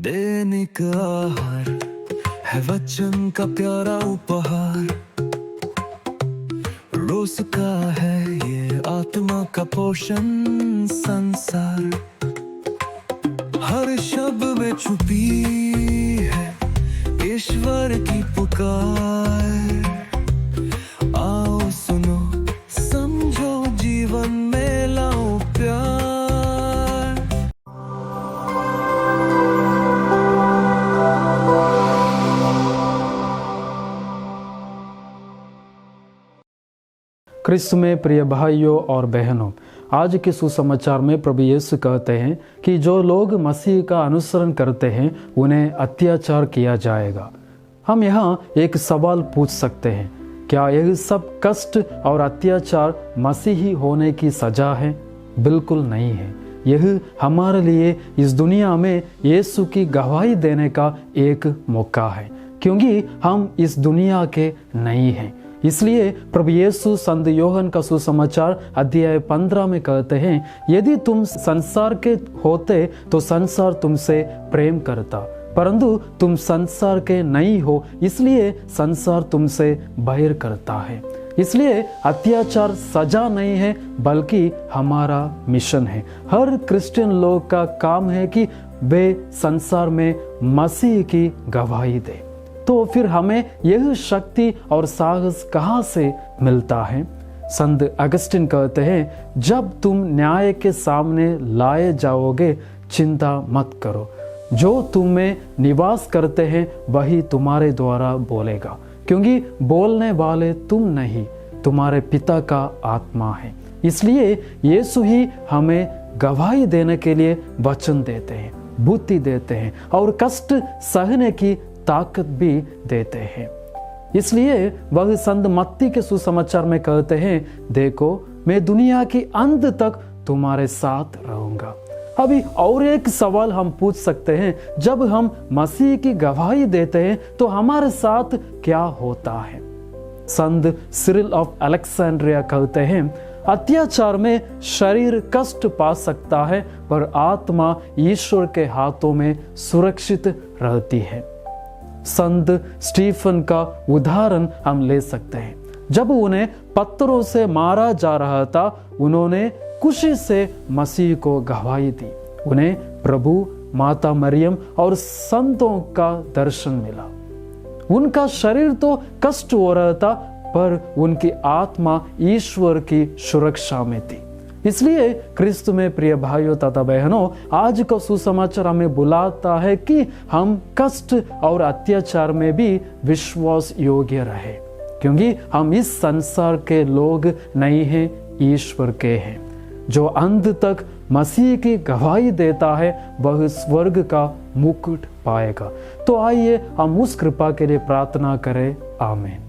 दैनिक आहार है वचन का प्यारा उपहार, रोज का है ये आत्मा का पोषण संसार। हर शब्द में छुपी है ईश्वर की पुकार। आओ सुनो समझो जीवन में लाओ प्यार। क्रिस्त में प्रिय भाइयों और बहनों, आज के सुसमाचार में प्रभु यीशु कहते हैं कि जो लोग मसीह का अनुसरण करते हैं उन्हें अत्याचार किया जाएगा। हम यहाँ एक सवाल पूछ सकते हैं, क्या यह सब कष्ट और अत्याचार मसीही होने की सजा है? बिल्कुल नहीं है। यह हमारे लिए इस दुनिया में यीशु की गवाही देने का एक मौका है, क्योंकि हम इस दुनिया के नहीं हैं। इसलिए प्रभु यीशु संत योहन का सुसमाचार अध्याय 15 में कहते हैं, यदि तुम संसार के होते तो संसार तुमसे प्रेम करता, परंतु तुम संसार के नहीं हो, इसलिए संसार तुमसे बैर करता है। इसलिए अत्याचार सजा नहीं है, बल्कि हमारा मिशन है। हर क्रिश्चियन लोग का काम है कि वे संसार में मसीह की गवाही दे। तो फिर हमें यह शक्ति और साहस कहाँ से मिलता है? संत अगस्टिन कहते हैं, जब तुम न्याय के सामने लाए जाओगे चिंता मत करो, जो तुम में निवास करते हैं वही तुम्हारे द्वारा बोलेगा, क्योंकि बोलने वाले तुम नहीं, तुम्हारे पिता का आत्मा है। इसलिए यीशु ही हमें गवाही देने के लिए वचन देते हैं, बुद्धि देते हैं और कष्ट सहने की ताकत भी देते हैं। इसलिए वह संत मत्ती के सुसमाचार में कहते हैं, देखो मैं दुनिया की अंत तक तुम्हारे साथ रहूंगा। अभी और एक सवाल हम पूछ सकते हैं, जब हम मसीह की गवाही देते हैं तो हमारे साथ क्या होता है? संत सिरिल ऑफ अलेक्जेंड्रिया कहते हैं, अत्याचार में शरीर कष्ट पा सकता है पर आत्मा ईश्वर के हाथों में सुरक्षित रहती है। संत स्टीफन का उदाहरण हम ले सकते हैं। जब उन्हें पत्थरों से मारा जा रहा था, उन्होंने खुशी से मसीह को गवाही दी। उन्हें प्रभु, माता मरियम और संतों का दर्शन मिला। उनका शरीर तो कष्ट हो रहा था, पर उनकी आत्मा ईश्वर की सुरक्षा में थी। इसलिए क्रिस्त में प्रिय भाइयों तथा बहनों, आज का सुसमाचार हमें बुलाता है कि हम कष्ट और अत्याचार में भी विश्वास योग्य रहे, क्योंकि हम इस संसार के लोग नहीं हैं, ईश्वर के हैं। जो अंत तक मसीह की गवाही देता है वह स्वर्ग का मुकुट पाएगा। तो आइए हम उस कृपा के लिए प्रार्थना करें। आमीन।